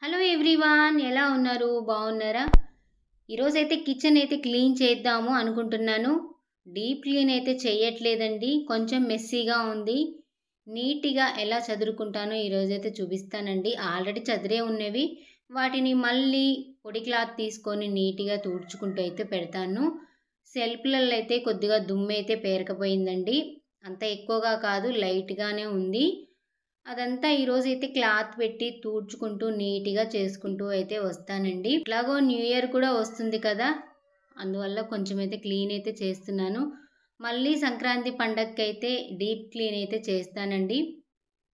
Hello everyone, ఎలా ఉన్నారు? బాగున్నారా? ఈరోజైతే కిచెన్ అయితే క్లీన్ చేద్దాము అనుకుంటున్నాను. డీప్ క్లీన్ అయితే చేయట్లేదండి, కొంచెం మెస్సీగా ఉంది. నీట్గా ఎలా చదురుకుంటానో ఈరోజైతే చూపిస్తానండి. ఆల్రెడీ చదిరే ఉన్నవి, వాటిని మళ్ళీ పొడి క్లాత్ తీసుకొని నీట్గా తుడుచుకుంటూ అయితే పెడతాను. సెల్ఫ్లలో అయితే కొద్దిగా దుమ్ము అయితే పేరకపోయిందండి, అంత ఎక్కువగా కాదు, లైట్గానే ఉంది. అదంతా ఈరోజైతే క్లాత్ పెట్టి తుడుచుకుంటూ నీట్‌గా చేసుకుంటూ అయితే వస్తానండి. ఎట్లాగో న్యూ ఇయర్ కూడా వస్తుంది కదా! అందువల్ల కొంచెం అయితే క్లీన్ అయితే చేస్తున్నాను. మళ్ళీ సంక్రాంతి పండగకైతే డీప్ క్లీన్ అయితే చేస్తానండి.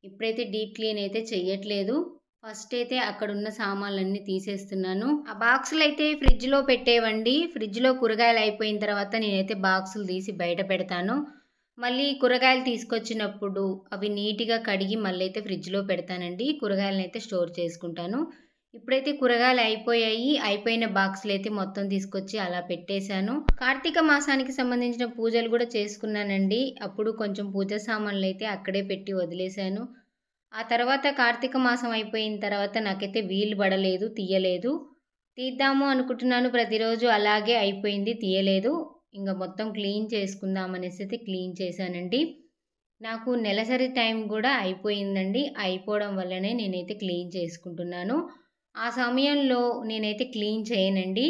ఇప్పుడైతే డీప్ క్లీన్ అయితే చెయ్యట్లేదు. ఫస్ట్ అయితే అక్కడున్న సామాన్లన్నీ తీసేస్తున్నాను. ఆ బాక్సులైతే ఫ్రిడ్జ్‌లో పెట్టేవండి. ఫ్రిడ్జ్‌లో కూరగాయలు అయిపోయిన తర్వాత నేనైతే బాక్సులు తీసి బయట పెడతాను. మళ్ళీ కూరగాయలు తీసుకొచ్చినప్పుడు అవి నీట్‌గా కడిగి మళ్ళీ అయితే ఫ్రిడ్జ్‌లో పెడతానండి. కూరగాయలనైతే స్టోర్ చేసుకుంటాను. ఇప్పుడైతే కూరగాయలు అయిపోయాయి. అయిపోయిన బాక్సులైతే మొత్తం తీసుకొచ్చి అలా పెట్టేశాను. కార్తీక మాసానికి సంబంధించిన పూజలు కూడా చేసుకున్నానండి. అప్పుడు కొంచెం పూజ సామాన్లైతే అక్కడే పెట్టి వదిలేశాను. ఆ తర్వాత కార్తీక మాసం అయిపోయిన తర్వాత నాకైతే వీలు పడలేదు, తీయలేదు. తీద్దాము అనుకుంటున్నాను ప్రతిరోజు, అలాగే అయిపోయింది, తీయలేదు. ఇంక మొత్తం క్లీన్ చేసుకుందాం అనేసి అయితే క్లీన్ చేశానండి. నాకు నెలసరి టైం కూడా అయిపోయిందండి. అయిపోవడం వల్లనే నేనైతే క్లీన్ చేసుకుంటున్నాను. ఆ సమయంలో నేనైతే క్లీన్ చేయనండి.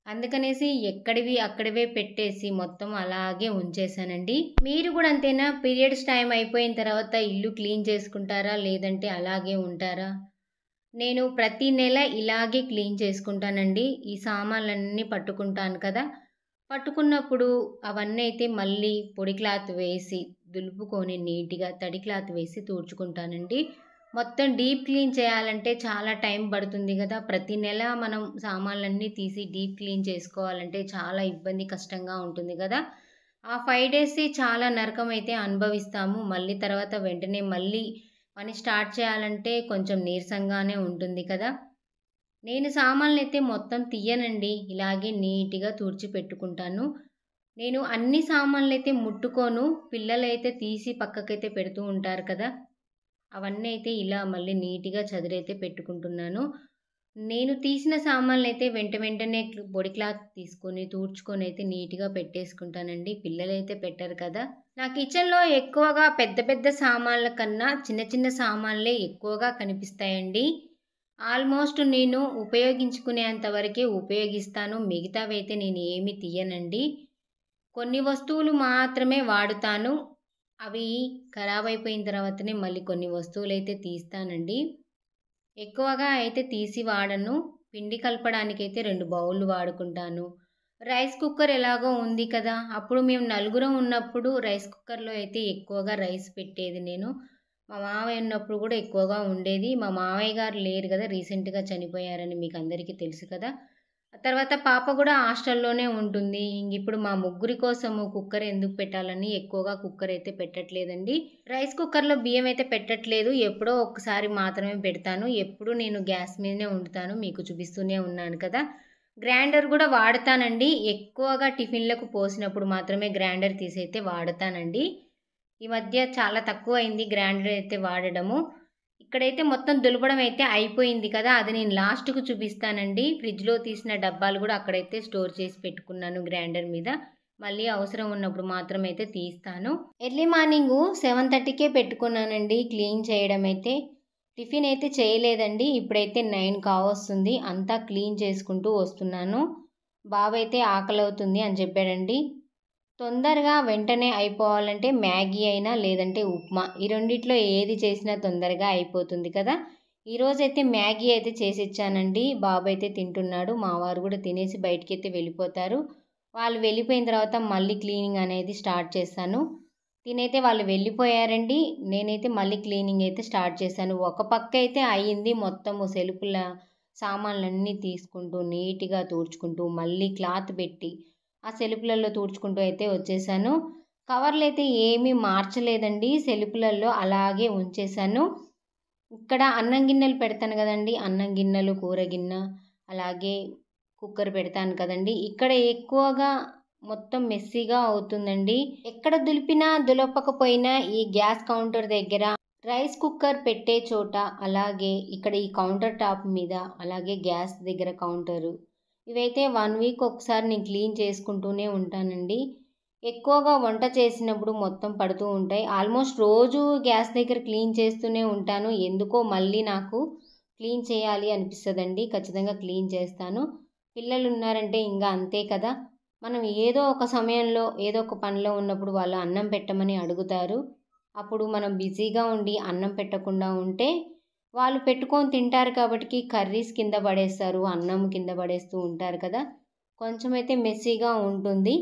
అందుకనేసి ఎక్కడివి అక్కడివే పెట్టేసి మొత్తం అలాగే ఉంచేసానండి. మీరు కూడా అంతేనా? పీరియడ్స్ టైం అయిపోయిన తర్వాత ఇల్లు క్లీన్ చేసుకుంటారా? లేదంటే అలాగే ఉంటారా? నేను ప్రతి నెల ఇలాగే క్లీన్ చేసుకుంటానండి. ఈ సామాన్లన్నీ పట్టుకుంటాను కదా! పట్టుకున్నప్పుడు అవన్నీ అయితే మళ్ళీ పొడి క్లాత్ వేసి దులుపుకొని నీట్‌గా తడి క్లాత్ వేసి తుడుచుకుంటానండి. మొత్తం డీప్ క్లీన్ చేయాలంటే చాలా టైం పడుతుంది గదా! ప్రతి నెల మనం సామాన్లన్నీ తీసి డీప్ క్లీన్ చేసుకోవాలంటే చాలా ఇబ్బంది, కష్టంగా ఉంటుంది గదా! ఆ 5 డేస్‌కి చాలా నరకమైతే అనుభవిస్తాము. మళ్ళీ తర్వాత వెంటనే మళ్ళీ పని స్టార్ట్ చేయాలంటే కొంచెం నీరసంగానే ఉంటుంది కదా! నేను సామాన్లైతే మొత్తం తీయనండి. ఇలాగే నీట్‌గా తుడిచిపెట్టుకుంటాను. నేను అన్ని సామాన్లైతే ముట్టుకోను. పిల్లలైతే తీసి పక్కకైతే పెడుతూ ఉంటారు కదా! అవన్నీ అయితే ఇలా మళ్ళీ నీట్‌గా చదిరైతే పెట్టుకుంటున్నాను. నేను తీసిన సామాన్లైతే వెంటనే పొడి క్లాత్ తీసుకొని తుడుచుకొనైతే నీట్‌గా పెట్టేసుకుంటానండి. పిల్లలైతే పెట్టరు కదా! నా కిచెన్‌లో ఎక్కువగా పెద్ద పెద్ద సామాన్ల కన్నా చిన్న చిన్న సామాన్లే ఎక్కువగా కనిపిస్తాయండి. ఆల్మోస్ట్ నేను ఉపయోగించుకునేంత వరకే ఉపయోగిస్తాను. మిగతావైతే నేను ఏమి తీయనండి. కొన్ని వస్తువులు మాత్రమే వాడుతాను. అవి ఖరాబ్ అయిపోయిన తర్వాతనే మళ్ళీ కొన్ని వస్తువులైతే తీస్తానండి. ఎక్కువగా అయితే తీసి వాడను. పిండి కలపడానికైతే 2 బౌల్‌లు వాడుకుంటాను. రైస్ కుక్కర్ ఎలాగో ఉంది కదా! అప్పుడు మేము నలుగురం ఉన్నప్పుడు రైస్ కుక్కర్‌లో అయితే ఎక్కువగా రైస్ పెట్టేది నేను. మా మావయ్య ఉన్నప్పుడు కూడా ఎక్కువగా ఉండేది. మా మావయ్య గారు లేరు కదా! రీసెంట్‌గా చనిపోయారని మీకు అందరికీ తెలుసు కదా! ఆ తర్వాత పాప కూడా హాస్టల్‌లోనే ఉంటుంది. ఇంగిప్పుడు మా ముగ్గురి కోసము కుక్కర్ ఎందుకు పెట్టాలని ఎక్కువగా కుక్కర్ అయితే పెట్టట్లేదండి. రైస్ కుక్కర్‌లో బియ్యం అయితే పెట్టట్లేదు. ఎప్పుడో ఒక్కసారి మాత్రమే పెడతాను. ఎప్పుడు నేను గ్యాస్ మీదనే వండుతాను. మీకు చూపిస్తూనే ఉన్నాను కదా! గ్రైండర్ కూడా వాడతానండి. ఎక్కువగా టిఫిన్‌లకు పోసినప్పుడు మాత్రమే గ్రైండర్ తీసైతే వాడతానండి. ఈ మధ్య చాలా తక్కువయింది గ్రైండర్ అయితే వాడడము. ఇక్కడైతే మొత్తం దులపడం అయితే అయిపోయింది కదా! అది నేను లాస్ట్‌కు చూపిస్తానండి. ఫ్రిడ్జ్‌లో తీసిన డబ్బాలు గూడా అక్కడైతే స్టోర్ చేసి పెట్టుకున్నాను గ్రైండర్ మీద. మళ్ళీ అవసరం ఉన్నప్పుడు మాత్రం అయితే తీస్తాను. ఎర్లీ మార్నింగు 7:30కే పెట్టుకున్నానండి క్లీన్ చేయడం అయితే. టిఫిన్ అయితే చేయలేదండి. ఇప్పుడైతే 9 కావస్తుంది. అంతా క్లీన్ చేసుకుంటూ వస్తున్నాను. బాబైతే ఆకలవుతుంది అని చెప్పాడండి. తొందరగా వెంటనే అయిపోవాలంటే మ్యాగీ అయినా లేదంటే ఉప్మా. ఈ రెండిట్లో ఏది చేసినా తొందరగా అయిపోతుంది కదా! ఈరోజైతే మ్యాగీ అయితే చేసిచ్చానండి. బాబైతే తింటున్నాడు. మా వారు కూడా తినేసి బయటికైతే వెళ్ళిపోతారు. వాళ్ళు వెళ్ళిపోయిన తర్వాత మళ్ళీ క్లీనింగ్ అనేది స్టార్ట్ చేస్తాను. తినైతే వాళ్ళు వెళ్ళిపోయారండి. నేనైతే మళ్ళీ క్లీనింగ్ అయితే స్టార్ట్ చేశాను. ఒక పక్క అయితే అయింది. మొత్తము సెల్ఫ్‌ల సామాన్లన్నీ తీసుకుంటూ నీట్‌గా తుడుచుకుంటూ మళ్ళీ క్లాత్ పెట్టి ఆ సెల్ఫ్‌లలో తుడుచుకుంటూ అయితే వచ్చేసాను. కవర్లయితే ఏమీ మార్చలేదండి. సెల్ఫ్‌లలో అలాగే ఉంచేశాను. ఇక్కడ అన్నం గిన్నెలు పెడతాను గదండీ! అన్నం గిన్నెలు, కూర గిన్నె, అలాగే కుక్కర్ పెడతాను కదండీ! ఇక్కడ ఎక్కువగా మొత్తం మెస్సీగా అవుతుందండి. ఎక్కడ దులిపినా, దులపకపోయినా ఈ గ్యాస్ కౌంటర్ దగ్గర రైస్ కుక్కర్ పెట్టే చోట, అలాగే ఇక్కడ ఈ కౌంటర్ టాప్ మీద, అలాగే గ్యాస్ దగ్గర కౌంటరు, ఇవైతే 1 వీక్ ఒకసారి నేను క్లీన్ చేసుకుంటూనే ఉంటానండి. ఎక్కువగా వంట చేసినప్పుడు మొత్తం పడుతూ ఉంటాయి. ఆల్మోస్ట్ రోజు గ్యాస్ దగ్గర క్లీన్ చేస్తూనే ఉంటాను. ఎందుకో మళ్ళీ నాకు క్లీన్ చేయాలి అనిపిస్తదండి. ఖచ్చితంగా క్లీన్ చేస్తాను. పిల్లలు ఉన్నారంటే ఇంక అంతే కదా! మనం ఏదో ఒక సమయంలో, ఏదో ఒక పనిలో ఉన్నప్పుడు వాళ్ళు అన్నం పెట్టమని అడుగుతారు. అప్పుడు మనం బిజీగా ఉండి అన్నం పెట్టకుండా ఉంటే, వాళ్ళు పెట్టుకొని తింటారు కాబట్టికి కర్రీస్ కింద పడేస్తారు, అన్నం కింద పడేస్తూ ఉంటారు కదా! కొంచెమైతే మెస్సీగా ఉంటుంది.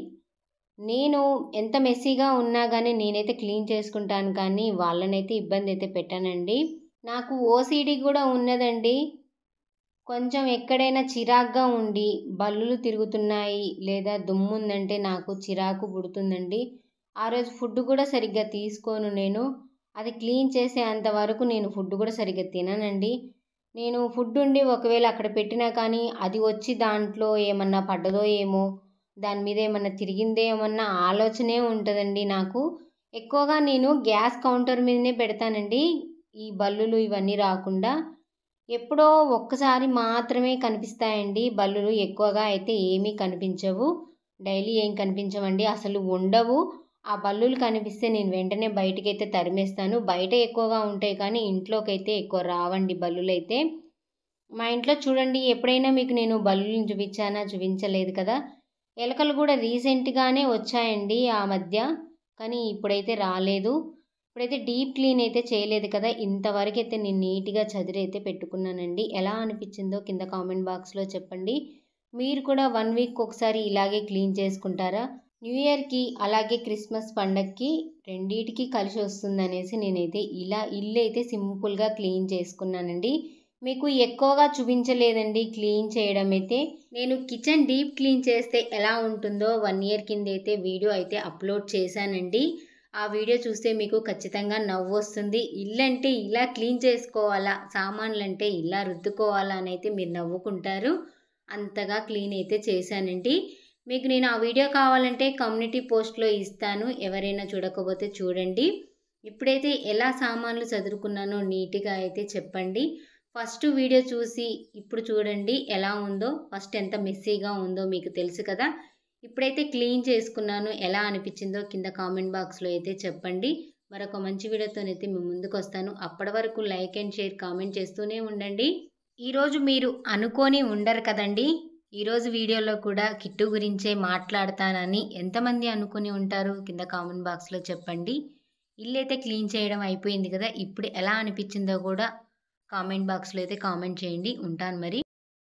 నేను ఎంత మెస్సీగా ఉన్నా గానీ నేనైతే క్లీన్ చేసుకుంటాను కానీ, వాళ్ళనైతే ఇబ్బందయితే పెట్టనండి. నాకు ఓసీడీ గూడా ఉన్నదండి. కొంచెం ఎక్కడైనా చిరాగ్గా ఉండి, బల్లులు తిరుగుతున్నాయి లేదా దుమ్ముందంటే నాకు చిరాకు పుడుతుందండి. ఆ రోజు ఫుడ్ కూడా సరిగ్గా తీసుకోను నేను. అది క్లీన్ చేసేంత వరకు నేను ఫుడ్ కూడా సరిగ్గా తిననండి. నేను ఫుడ్ ఉండి ఒకవేళ అక్కడ పెట్టినా కానీ అది వచ్చి దాంట్లో ఏమన్నా పడ్డదో ఏమో, దాని మీద ఏమన్నా తిరిగిందో ఏమన్నా ఆలోచనే ఉంటదండి నాకు. ఎక్కువగా నేను గ్యాస్ కౌంటర్ మీదనే పెడతానండి, ఈ బల్లులు ఇవన్నీ రాకుండా. ఎప్పుడో ఒక్కసారి మాత్రమే కనిపిస్తాయండి బల్లులు. ఎక్కువగా అయితే ఏమీ కనిపించవు. డైలీ ఏం కనిపించవండి. అసలు ఉండవు. ఆ బల్లులు కనిపిస్తే నేను వెంటనే బయటికైతే తరిమేస్తాను. బయట ఎక్కువగా ఉంటాయి కానీ ఇంట్లోకైతే ఎక్కువ రావండి బల్లులైతే. మా ఇంట్లో చూడండి, ఎప్పుడైనా మీకు నేను బల్లులను చూపించానా? చూపించలేదు కదా! ఎలకలు కూడా రీసెంట్‌గానే వచ్చాయండి ఆ మధ్య. కానీ ఇప్పుడైతే రాలేదు. ఇప్పుడైతే డీప్ క్లీన్ అయితే చేయలేదు కదా! ఇంతవరకైతే నేను నీట్‌గా చదిరైతే పెట్టుకున్నానండి. ఎలా అనిపించిందో కింద కామెంట్ బాక్స్‌లో చెప్పండి. మీరు కూడా 1 వీక్ ఒకసారి ఇలాగే క్లీన్ చేసుకుంటారా? న్యూ ఇయర్‌కి అలాగే క్రిస్మస్ పండగకి రెండిటికి కలిసి వస్తుందనేసి నేనైతే ఇలా ఇల్లైతే సింపుల్‌గా క్లీన్ చేసుకున్నానండి. మీకు ఎక్కువగా చూపించలేదండి క్లీన్ చేయడం అయితే. నేను కిచెన్ డీప్ క్లీన్ చేస్తే ఎలా ఉంటుందో 1 ఇయర్ కిందైతే వీడియో అయితే అప్లోడ్ చేశానండి. ఆ వీడియో చూస్తే మీకు ఖచ్చితంగా నవ్వొస్తుంది. ఇల్లంటే ఇలా క్లీన్ చేసుకోవాలా, సామాన్లంటే ఇలా రుద్దుకోవాలా అని అయితే మీరు నవ్వుకుంటారు. అంతగా క్లీన్ అయితే చేశానండి. మీకు నేను ఆ వీడియో కావాలంటే కమ్యూనిటీ పోస్ట్‌లో ఇస్తాను. ఎవరైనా చూడకపోతే చూడండి. ఇప్పుడైతే ఎలా సామాన్లు సదురుకున్నానో నీట్‌గా అయితే చెప్పండి. ఫస్ట్ వీడియో చూసి ఇప్పుడు చూడండి ఎలా ఉందో. ఫస్ట్ ఎంత మెస్సీగా ఉందో మీకు తెలుసు కదా! ఇప్పుడైతే క్లీన్ చేసుకున్నాను. ఎలా అనిపించిందో కింద కామెంట్ బాక్స్‌లో అయితే చెప్పండి. మరొక మంచి వీడియోతోనైతే మీ ముందుకొస్తాను. అప్పటి వరకు లైక్ అండ్ షేర్, కామెంట్ చేస్తూనే ఉండండి. ఈరోజు మీరు అనుకోని ఉండరు కదండీ! ఈరోజు వీడియోలో కూడా కిట్టు గురించే మాట్లాడతానని ఎంతమంది అనుకుని ఉంటారు? కింద కామెంట్ బాక్స్‌లో చెప్పండి. ఇల్లైతే క్లీన్ చేయడం అయిపోయింది కదా! ఇప్పుడు ఎలా అనిపించిందో కూడా కామెంట్ బాక్స్‌లో అయితే కామెంట్ చేయండి. ఉంటాను మరి.